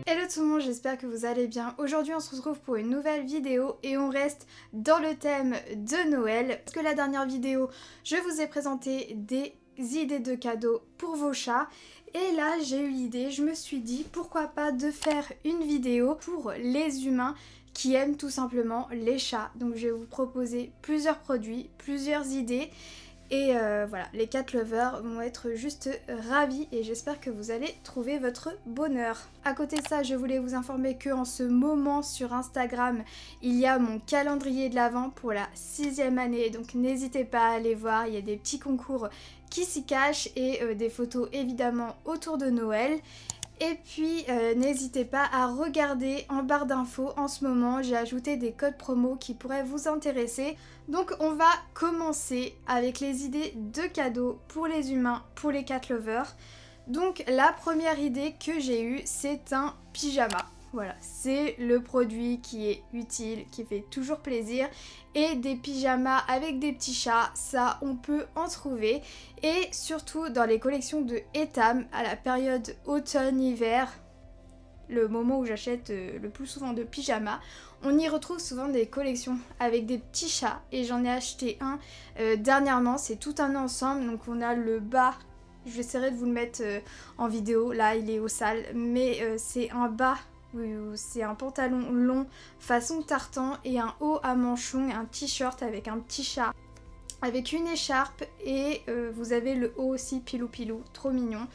Hello tout le monde, j'espère que vous allez bien. Aujourd'hui on se retrouve pour une nouvelle vidéo et on reste dans le thème de Noël. Parce que la dernière vidéo, je vous ai présenté des idées de cadeaux pour vos chats. Et là j'ai eu l'idée, je me suis dit pourquoi pas de faire une vidéo pour les humains qui aiment tout simplement les chats. Donc je vais vous proposer plusieurs produits, plusieurs idées. Et voilà, les cat lovers vont être juste ravis et j'espère que vous allez trouver votre bonheur. À côté de ça, je voulais vous informer qu'en ce moment sur Instagram, il y a mon calendrier de l'Avent pour la 6e année. Donc n'hésitez pas à aller voir, il y a des petits concours qui s'y cachent et des photos évidemment autour de Noël. Et puis n'hésitez pas à regarder en barre d'infos, en ce moment j'ai ajouté des codes promo qui pourraient vous intéresser. Donc on va commencer avec les idées de cadeaux pour les humains, pour les cat lovers. Donc la première idée que j'ai eue, c'est un pyjama. Voilà, c'est le produit qui est utile, qui fait toujours plaisir. Et des pyjamas avec des petits chats, ça on peut en trouver. Et surtout dans les collections de Etam, à la période automne-hiver, le moment où j'achète le plus souvent de pyjamas, on y retrouve souvent des collections avec des petits chats. Et j'en ai acheté un dernièrement, c'est tout un ensemble. Donc on a le bas, je vais essayer de vous le mettre en vidéo, là il est au sale, mais c'est un bas. C'est un pantalon long façon tartan et un haut à manches longues, un t-shirt avec un petit chat, avec une écharpe et vous avez le haut aussi pilou pilou, trop mignon.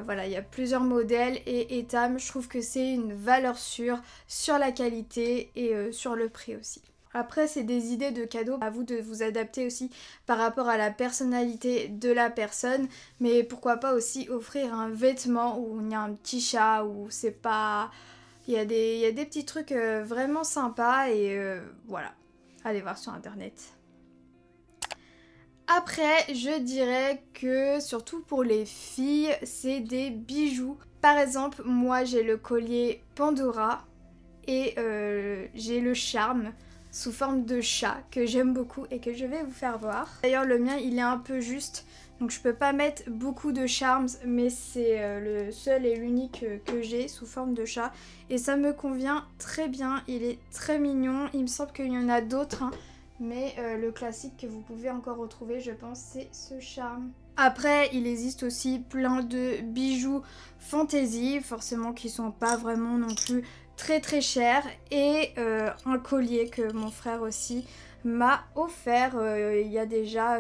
Voilà, il y a plusieurs modèles et Etam, je trouve que c'est une valeur sûre sur la qualité et sur le prix aussi. Après, c'est des idées de cadeaux, à vous de vous adapter aussi par rapport à la personnalité de la personne, mais pourquoi pas aussi offrir un vêtement où il y a un petit chat, où c'est pas... Il y a des petits trucs vraiment sympas et voilà, allez voir sur internet. Après, je dirais que surtout pour les filles, c'est des bijoux. Par exemple, moi j'ai le collier Pandora et j'ai le charme sous forme de chat que j'aime beaucoup et que je vais vous faire voir. D'ailleurs le mien il est un peu juste, donc je peux pas mettre beaucoup de charms, mais c'est le seul et l'unique que j'ai sous forme de chat et ça me convient très bien, il est très mignon. Il me semble qu'il y en a d'autres hein, mais le classique que vous pouvez encore retrouver je pense c'est ce charme. Après il existe aussi plein de bijoux fantasy, forcément qui sont pas vraiment non plus très cher et un collier que mon frère aussi m'a offert il y a déjà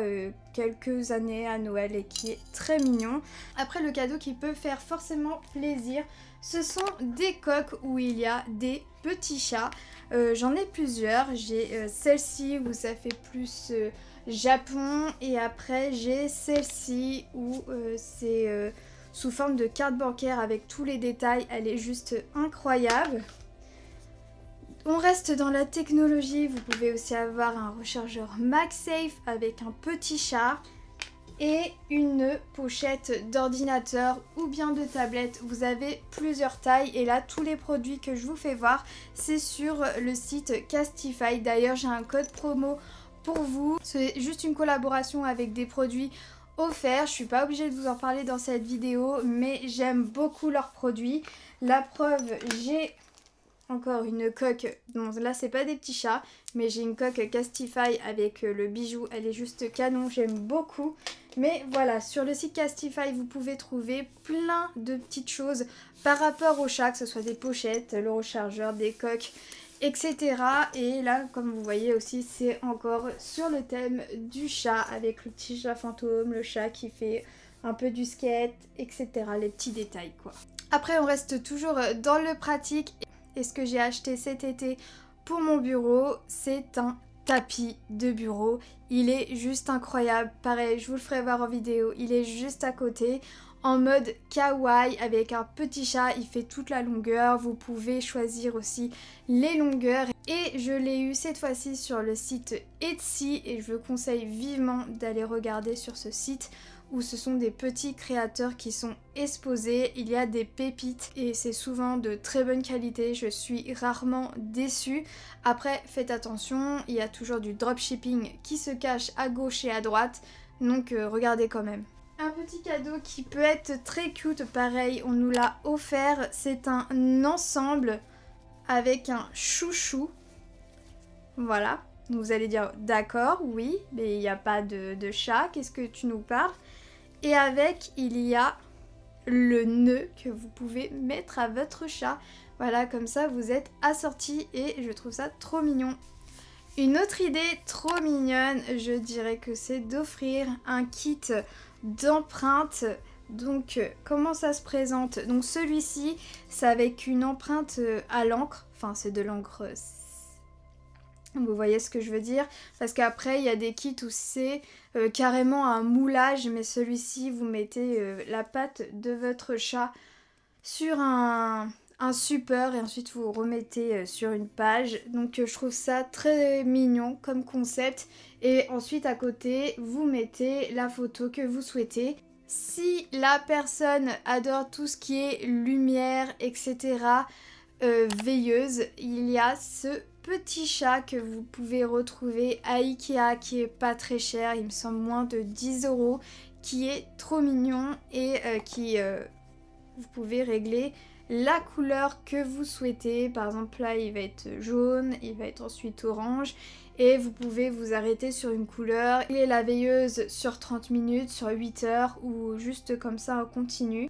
quelques années à Noël et qui est très mignon. Après le cadeau qui peut faire forcément plaisir, ce sont des coques où il y a des petits chats. J'en ai plusieurs, j'ai celle-ci où ça fait plus Japon et après j'ai celle-ci où c'est... sous forme de carte bancaire avec tous les détails, elle est juste incroyable. On reste dans la technologie, vous pouvez aussi avoir un rechargeur MagSafe avec un petit chat et une pochette d'ordinateur ou bien de tablette. Vous avez plusieurs tailles et là tous les produits que je vous fais voir c'est sur le site Castify. D'ailleurs j'ai un code promo pour vous, c'est juste une collaboration avec des produits offert. Je suis pas obligée de vous en parler dans cette vidéo mais j'aime beaucoup leurs produits. La preuve, j'ai encore une coque, bon là c'est pas des petits chats mais j'ai une coque Castify avec le bijou, elle est juste canon, j'aime beaucoup. Mais voilà, sur le site Castify vous pouvez trouver plein de petites choses par rapport aux chats, que ce soit des pochettes, le rechargeur, des coques, etc. Et là comme vous voyez aussi c'est encore sur le thème du chat avec le petit chat fantôme, le chat qui fait un peu du skate, etc. Les petits détails quoi. Après on reste toujours dans le pratique et ce que j'ai acheté cet été pour mon bureau c'est un tapis de bureau. Il est juste incroyable, pareil je vous le ferai voir en vidéo, il est juste à côté. En mode kawaii avec un petit chat, il fait toute la longueur, vous pouvez choisir aussi les longueurs et je l'ai eu cette fois-ci sur le site Etsy et je vous conseille vivement d'aller regarder sur ce site où ce sont des petits créateurs qui sont exposés, il y a des pépites et c'est souvent de très bonne qualité, je suis rarement déçue. Après faites attention, il y a toujours du dropshipping qui se cache à gauche et à droite, donc regardez quand même. Un petit cadeau qui peut être très cute, pareil, on nous l'a offert. C'est un ensemble avec un chouchou. Voilà. Vous allez dire d'accord, oui, mais il n'y a pas de chat. Qu'est-ce que tu nous parles? Et avec, il y a le nœud que vous pouvez mettre à votre chat. Voilà, comme ça vous êtes assortis et je trouve ça trop mignon. Une autre idée trop mignonne, je dirais que c'est d'offrir un kit d'empreintes. Donc comment ça se présente? Donc celui-ci c'est avec une empreinte à l'encre, enfin c'est de l'encre, vous voyez ce que je veux dire, parce qu'après il y a des kits où c'est carrément un moulage, mais celui-ci vous mettez la patte de votre chat sur un support et ensuite vous remettez sur une page. Donc je trouve ça très mignon comme concept. Et ensuite à côté vous mettez la photo que vous souhaitez. Si la personne adore tout ce qui est lumière, etc., veilleuse, il y a ce petit chat que vous pouvez retrouver à Ikea qui est pas très cher, il me semble moins de 10 €, qui est trop mignon et vous pouvez régler la couleur que vous souhaitez. Par exemple là il va être jaune, il va être ensuite orange et vous pouvez vous arrêter sur une couleur. Il est la veilleuse sur 30 minutes, sur 8 heures ou juste comme ça en continu.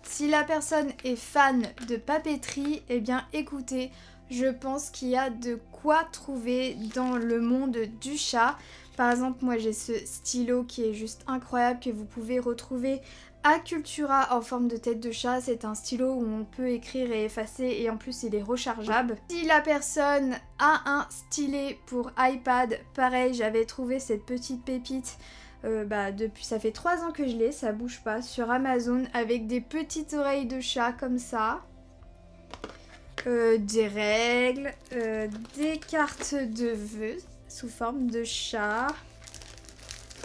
Si la personne est fan de papeterie, eh bien écoutez, je pense qu'il y a de quoi trouver dans le monde du chat. Par exemple, moi j'ai ce stylo qui est juste incroyable que vous pouvez retrouver à Cultura en forme de tête de chat. C'est un stylo où on peut écrire et effacer et en plus il est rechargeable. Si la personne a un stylet pour iPad, pareil, j'avais trouvé cette petite pépite. Depuis ça fait 3 ans que je l'ai, ça bouge pas, sur Amazon avec des petites oreilles de chat comme ça. Des règles, des cartes de vœux sous forme de chat,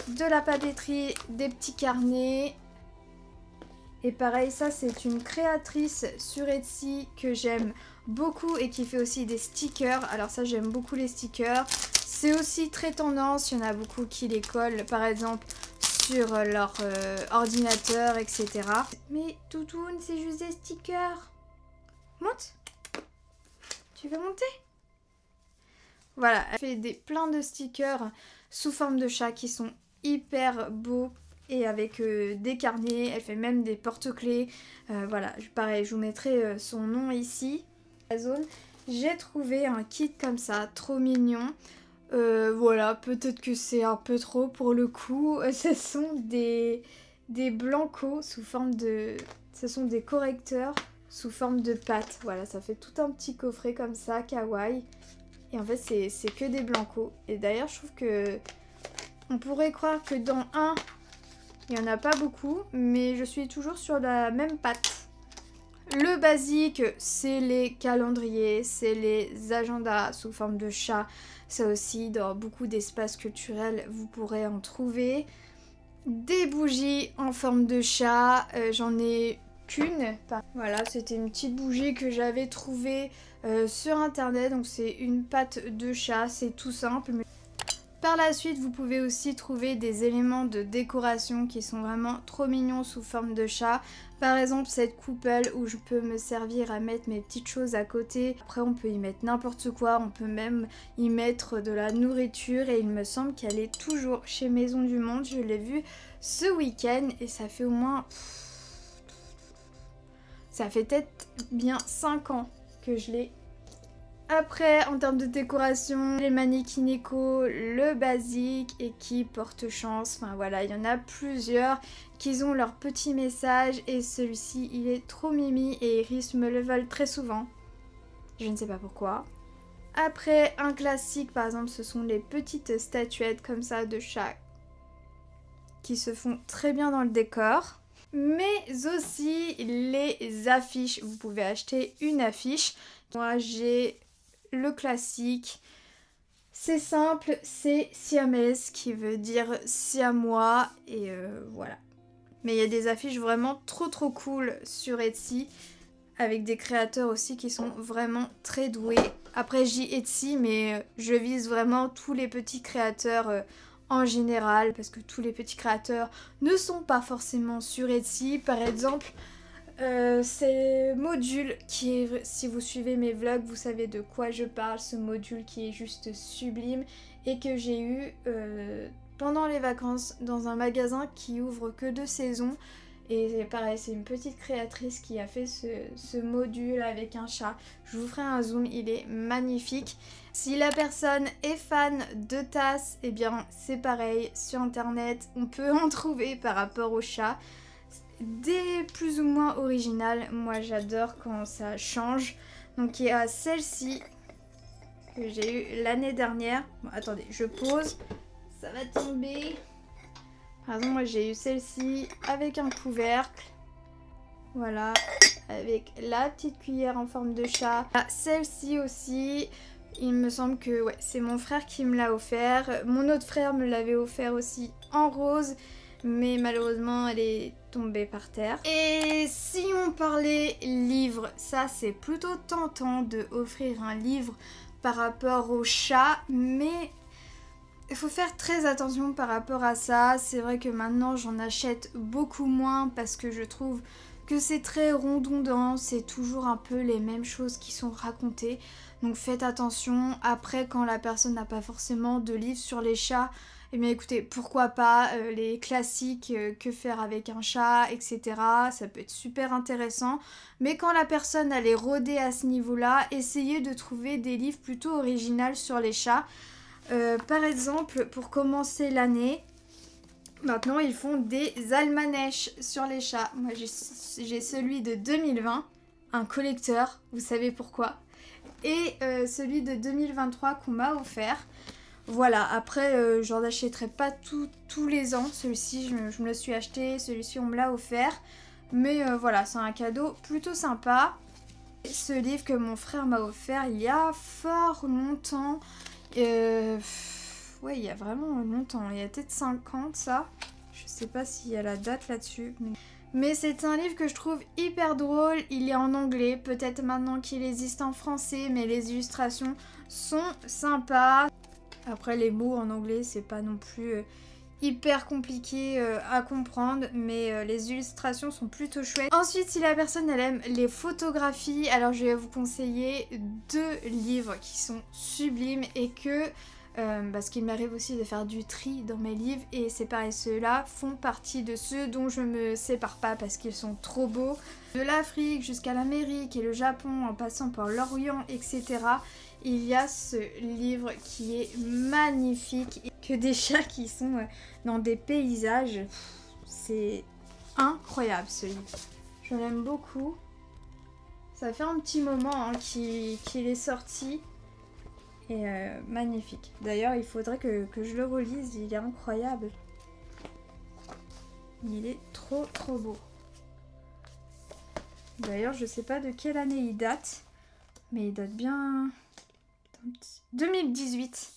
de la papeterie, des petits carnets. Et pareil, ça c'est une créatrice sur Etsy que j'aime beaucoup et qui fait aussi des stickers. Alors ça j'aime beaucoup les stickers. C'est aussi très tendance, il y en a beaucoup qui les collent par exemple sur leur ordinateur, etc. Mais Toutoune, c'est juste des stickers. Monte. Tu veux monter? Voilà, elle fait plein de stickers sous forme de chat qui sont hyper beaux et avec des carnets. Elle fait même des porte-clés. Voilà, pareil, je vous mettrai son nom ici. Amazon. J'ai trouvé un kit comme ça, trop mignon. Voilà, peut-être que c'est un peu trop pour le coup. Ce sont des blancos sous forme de... Ce sont des correcteurs sous forme de pâte. Voilà, ça fait tout un petit coffret comme ça, kawaii. Et en fait, c'est que des blancos. Et d'ailleurs, je trouve que... On pourrait croire que dans un, il n'y en a pas beaucoup. Mais je suis toujours sur la même pâte. Le basique, c'est les calendriers, c'est les agendas sous forme de chat. Ça aussi, dans beaucoup d'espaces culturels, vous pourrez en trouver. Des bougies en forme de chat, j'en ai qu'une. Voilà, c'était une petite bougie que j'avais trouvée sur internet. Donc c'est une patte de chat, c'est tout simple. Par la suite, vous pouvez aussi trouver des éléments de décoration qui sont vraiment trop mignons sous forme de chat. Par exemple, cette coupole où je peux me servir à mettre mes petites choses à côté. Après, on peut y mettre n'importe quoi. On peut même y mettre de la nourriture. Et il me semble qu'elle est toujours chez Maison du Monde. Je l'ai vue ce week-end et ça fait au moins... Ça fait peut-être bien 5 ans que je l'ai. Après, en termes de décoration, les mannequins éco, le basique et qui porte chance. Enfin voilà, il y en a plusieurs qui ont leur petit message et celui-ci, il est trop mimi et Iris me le vole très souvent. Je ne sais pas pourquoi. Après, un classique, par exemple, ce sont les petites statuettes comme ça de chat qui se font très bien dans le décor. Mais aussi les affiches. Vous pouvez acheter une affiche. Moi, j'ai le classique. C'est simple, c'est siamese qui veut dire siamois et voilà. Mais il y a des affiches vraiment trop cool sur Etsy avec des créateurs aussi qui sont vraiment très doués. Après, je dis Etsy, mais je vise vraiment tous les petits créateurs en général, parce que tous les petits créateurs ne sont pas forcément sur Etsy. Par exemple, c'est Module qui est, si vous suivez mes vlogs, vous savez de quoi je parle, ce module qui est juste sublime et que j'ai eu pendant les vacances dans un magasin qui ouvre que de saison. Et c'est pareil, c'est une petite créatrice qui a fait ce module avec un chat. Je vous ferai un zoom, il est magnifique. Si la personne est fan de tasses, eh bien c'est pareil, sur internet, on peut en trouver par rapport au chat. Des plus ou moins originales, moi j'adore quand ça change. Donc il y a celle-ci que j'ai eue l'année dernière. Bon, attendez, je pose, ça va tomber. Par exemple, moi j'ai eu celle-ci avec un couvercle. Voilà, avec la petite cuillère en forme de chat. Celle-ci aussi, il me semble que ouais, c'est mon frère qui me l'a offert. Mon autre frère me l'avait offert aussi en rose, mais malheureusement elle est tombée par terre. Et si on parlait livre, ça c'est plutôt tentant de offrir un livre par rapport au chat, mais il faut faire très attention par rapport à ça. C'est vrai que maintenant j'en achète beaucoup moins parce que je trouve que c'est très redondant, c'est toujours un peu les mêmes choses qui sont racontées. Donc faites attention. Après, quand la personne n'a pas forcément de livre sur les chats, eh bien écoutez, pourquoi pas les classiques, que faire avec un chat, etc. Ça peut être super intéressant. Mais quand la personne elle est rodée à ce niveau-là, essayez de trouver des livres plutôt originaux sur les chats. Par exemple, pour commencer l'année, maintenant ils font des almanèches sur les chats. Moi j'ai celui de 2020, un collecteur, vous savez pourquoi. Et celui de 2023 qu'on m'a offert. Voilà, après j'en achèterai pas tous les ans. Celui-ci je me le suis acheté, celui-ci on me l'a offert. Mais voilà, c'est un cadeau plutôt sympa. Ce livre que mon frère m'a offert il y a fort longtemps. Ouais, il y a vraiment longtemps, il y a peut-être 5 ans de ça. Je sais pas s'il y a la date là-dessus. Mais c'est un livre que je trouve hyper drôle. Il est en anglais, peut-être maintenant qu'il existe en français, mais les illustrations sont sympas. Après, les mots en anglais, c'est pas non plus hyper compliqué à comprendre, mais les illustrations sont plutôt chouettes. Ensuite, si la personne elle aime les photographies, alors je vais vous conseiller 2 livres qui sont sublimes et que parce qu'il m'arrive aussi de faire du tri dans mes livres et c'est pareil, ceux-là font partie de ceux dont je me sépare pas parce qu'ils sont trop beaux. De l'Afrique jusqu'à l'Amérique et le Japon en passant par l'Orient, etc. Il y a ce livre qui est magnifique et que des chats qui sont dans des paysages. C'est incroyable ce livre. Je l'aime beaucoup. Ça fait un petit moment hein, qu'il est sorti. Et magnifique. D'ailleurs, il faudrait que je le relise. Il est incroyable. Il est trop trop beau. D'ailleurs, je sais pas de quelle année il date. Mais il date bien... 2018.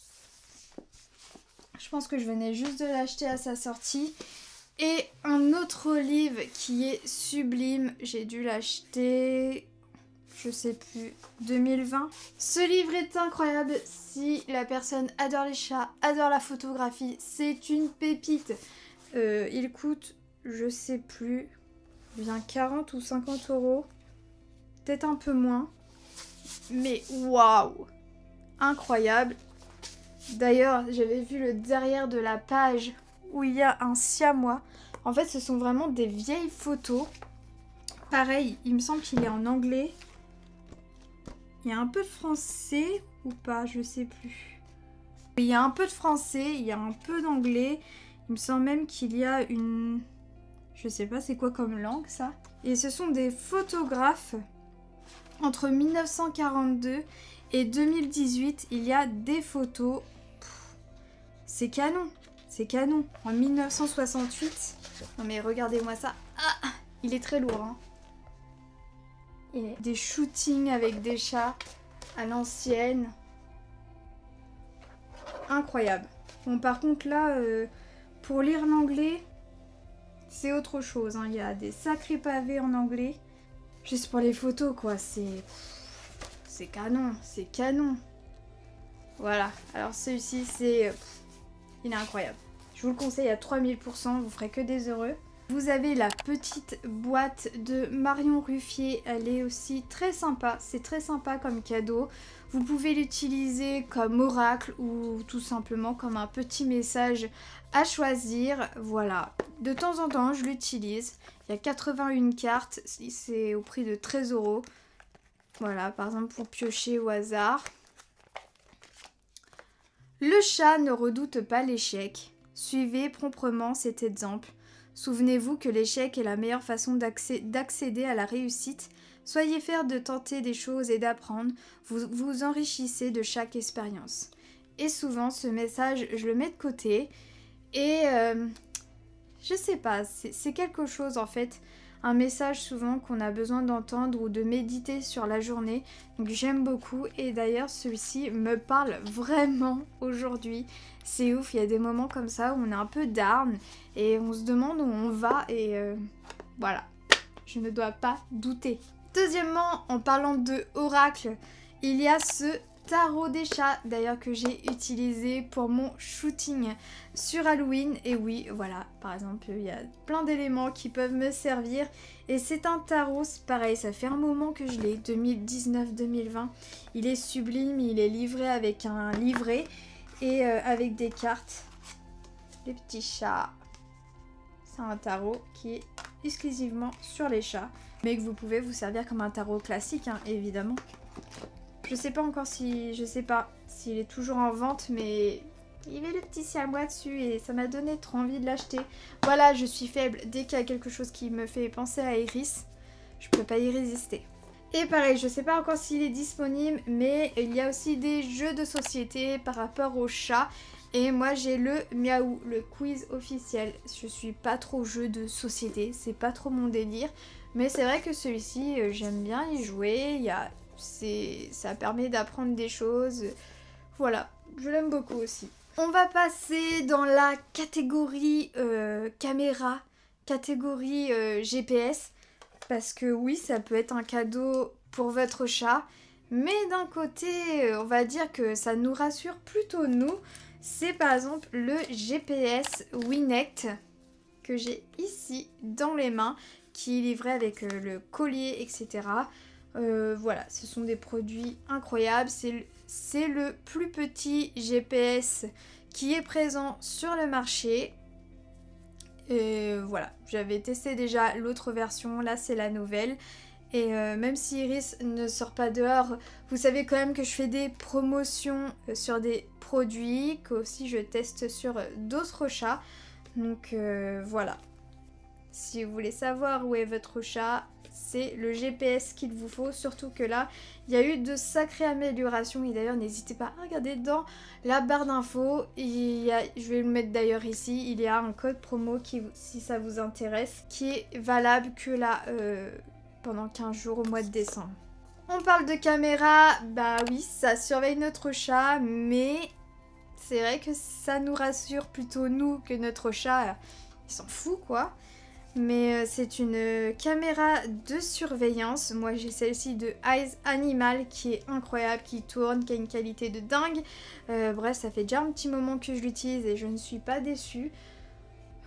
Je pense que je venais juste de l'acheter à sa sortie. Et un autre livre qui est sublime. J'ai dû l'acheter... je sais plus, 2020. Ce livre est incroyable. Si la personne adore les chats, adore la photographie, c'est une pépite. Il coûte, je sais plus, bien 40 ou 50 euros. Peut-être un peu moins. Mais waouh! Incroyable. D'ailleurs, j'avais vu le derrière de la page où il y a un siamois. En fait, ce sont vraiment des vieilles photos. Pareil, il me semble qu'il est en anglais. Il y a un peu de français ou pas, je sais plus. Il y a un peu de français, il y a un peu d'anglais. Il me semble même qu'il y a une... je sais pas c'est quoi comme langue ça. Et ce sont des photographes. Entre 1942 et 2018, il y a des photos. C'est canon, c'est canon. En 1968. Non mais regardez-moi ça. Ah, il est très lourd hein. Et des shootings avec des chats à l'ancienne. Incroyable. Bon par contre là, pour lire l'anglais, c'est autre chose. Hein. Il y a des sacrés pavés en anglais. Juste pour les photos quoi, c'est canon, c'est canon. Voilà, alors celui-ci c'est Il est incroyable. Je vous le conseille à 3000%, vous ferez que des heureux. Vous avez la petite boîte de Marion Ruffier, elle est aussi très sympa, c'est très sympa comme cadeau. Vous pouvez l'utiliser comme oracle ou tout simplement comme un petit message à choisir. Voilà, de temps en temps je l'utilise. Il y a 81 cartes, c'est au prix de 13 €. Voilà, par exemple pour piocher au hasard. Le chat ne redoute pas l'échec. Suivez promptement cet exemple. Souvenez-vous que l'échec est la meilleure façon d'accéder à la réussite. Soyez fiers de tenter des choses et d'apprendre. Vous vous enrichissez de chaque expérience. Et souvent, ce message, je le mets de côté. Et je sais pas, c'est quelque chose en fait. Un message souvent qu'on a besoin d'entendre ou de méditer sur la journée. Donc j'aime beaucoup et d'ailleurs celui-ci me parle vraiment aujourd'hui. C'est ouf, il y a des moments comme ça où on est un peu down et on se demande où on va et voilà, je ne dois pas douter. Deuxièmement, en parlant de oracle, il y a ce tarot des chats d'ailleurs que j'ai utilisé pour mon shooting sur Halloween. Et oui, voilà, par exemple, il y a plein d'éléments qui peuvent me servir. Et c'est un tarot, c'est pareil, ça fait un moment que je l'ai, 2019-2020. Il est sublime, il est livré avec un livret et avec des cartes. Les petits chats. C'est un tarot qui est exclusivement sur les chats, mais que vous pouvez vous servir comme un tarot classique, hein, évidemment. Je sais pas encore si... Je sais pas s'il est toujours en vente, mais il y avait le petit siamois dessus et ça m'a donné trop envie de l'acheter. Voilà, je suis faible. Dès qu'il y a quelque chose qui me fait penser à Iris, je peux pas y résister. Et pareil, je sais pas encore s'il est disponible, mais il y a aussi des jeux de société par rapport au chat. Et moi j'ai le Miaou, le quiz officiel. Je suis pas trop jeu de société, c'est pas trop mon délire. Mais c'est vrai que celui-ci, j'aime bien y jouer. Ça permet d'apprendre des choses. Voilà, je l'aime beaucoup aussi. On va passer dans la catégorie caméra, catégorie GPS. Parce que oui, ça peut être un cadeau pour votre chat. Mais d'un côté, on va dire que ça nous rassure plutôt nous. C'est par exemple le GPS Winect que j'ai ici dans les mains, qui est livré avec le collier, etc. Voilà, ce sont des produits incroyables. C'est le plus petit GPS qui est présent sur le marché. Et voilà, j'avais testé déjà l'autre version, là c'est la nouvelle. Et même si Iris ne sort pas dehors, vous savez quand même que je fais des promotions sur des produits, qu'aussi je teste sur d'autres chats. Donc voilà, si vous voulez savoir où est votre chat, c'est le GPS qu'il vous faut, surtout que là, il y a eu de sacrées améliorations. Et d'ailleurs, n'hésitez pas à regarder dans la barre d'infos. Je vais le mettre d'ailleurs ici, il y a un code promo qui, si ça vous intéresse, qui est valable que là, pendant 15 jours au mois de décembre. On parle de caméra, bah oui, ça surveille notre chat, mais c'est vrai que ça nous rassure plutôt nous que notre chat, il s'en fout quoi. Mais c'est une caméra de surveillance. Moi j'ai celle-ci de Eyes Animal qui est incroyable, qui tourne, qui a une qualité de dingue. Bref, ça fait déjà un petit moment que je l'utilise et je ne suis pas déçue.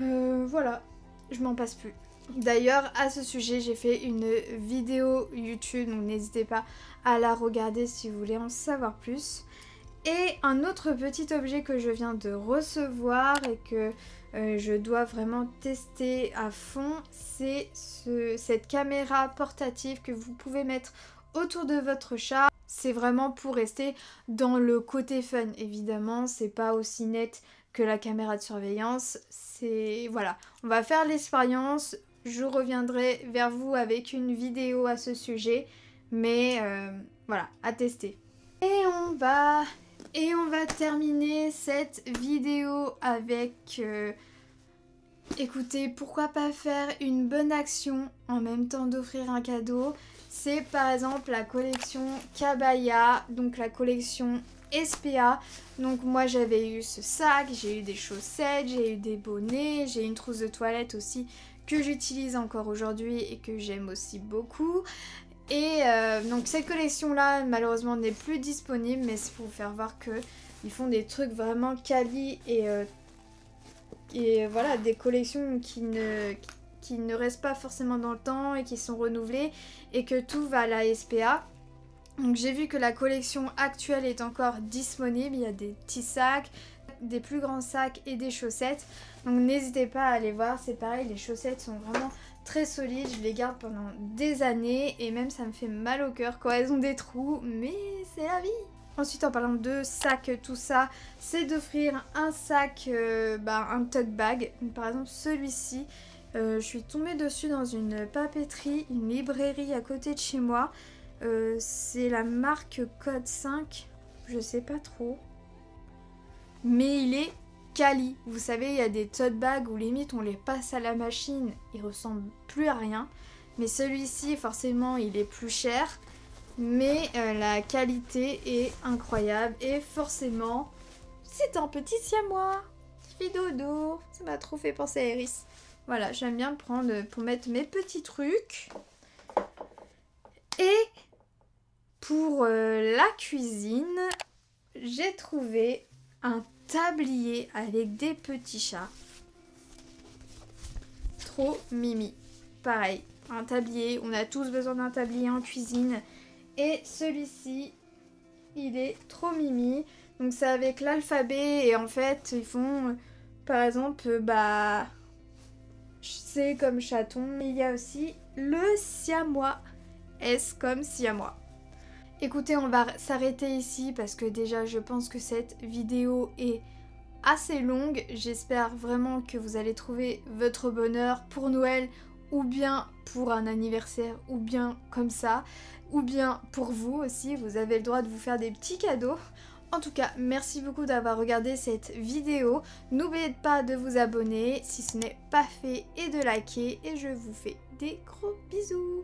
Voilà, je m'en passe plus. D'ailleurs, à ce sujet, j'ai fait une vidéo YouTube, donc n'hésitez pas à la regarder si vous voulez en savoir plus. Et un autre petit objet que je viens de recevoir et que je dois vraiment tester à fond, c'est cette caméra portative que vous pouvez mettre autour de votre chat. C'est vraiment pour rester dans le côté fun, évidemment, c'est pas aussi net que la caméra de surveillance. Voilà, on va faire l'expérience. Je reviendrai vers vous avec une vidéo à ce sujet, mais voilà, à tester. Et on va terminer cette vidéo avec... écoutez, pourquoi pas faire une bonne action en même temps d'offrir un cadeau. C'est par exemple la collection Kabaya, donc la collection SPA. Donc moi j'avais eu ce sac, j'ai eu des chaussettes, j'ai eu des bonnets, j'ai une trousse de toilette aussi que j'utilise encore aujourd'hui et que j'aime aussi beaucoup. Et donc cette collection là malheureusement n'est plus disponible, mais c'est pour vous faire voir que ils font des trucs vraiment quali et Et voilà, des collections qui ne restent pas forcément dans le temps et qui sont renouvelées et que tout va à la SPA. Donc j'ai vu que la collection actuelle est encore disponible, il y a des petits sacs, des plus grands sacs et des chaussettes. Donc n'hésitez pas à aller voir, c'est pareil, les chaussettes sont vraiment très solides, je les garde pendant des années et même ça me fait mal au cœur quand elles ont des trous, mais c'est la vie. Ensuite, en parlant de sacs, tout ça, c'est d'offrir un sac, un tote bag. Par exemple, celui-ci, je suis tombée dessus dans une papeterie, une librairie à côté de chez moi. C'est la marque Code 5, je sais pas trop. Mais il est quali. Vous savez, il y a des tote bags où limite on les passe à la machine, ils ressemblent plus à rien. Mais celui-ci, forcément, il est plus cher. Mais la qualité est incroyable et forcément, c'est un petit siamois qui fait dodo. Ça m'a trop fait penser à Iris. Voilà, j'aime bien le prendre pour mettre mes petits trucs. Et pour la cuisine, j'ai trouvé un tablier avec des petits chats. Trop mimi. Pareil, un tablier. On a tous besoin d'un tablier en cuisine. Et celui-ci, il est trop mimi. Donc c'est avec l'alphabet et en fait ils font par exemple C comme chaton. Il y a aussi le siamois. S comme siamois. Écoutez, on va s'arrêter ici parce que déjà je pense que cette vidéo est assez longue. J'espère vraiment que vous allez trouver votre bonheur pour Noël ou bien pour un anniversaire ou bien comme ça. Ou bien pour vous aussi, vous avez le droit de vous faire des petits cadeaux. En tout cas, merci beaucoup d'avoir regardé cette vidéo. N'oubliez pas de vous abonner si ce n'est pas fait et de liker. Et je vous fais des gros bisous.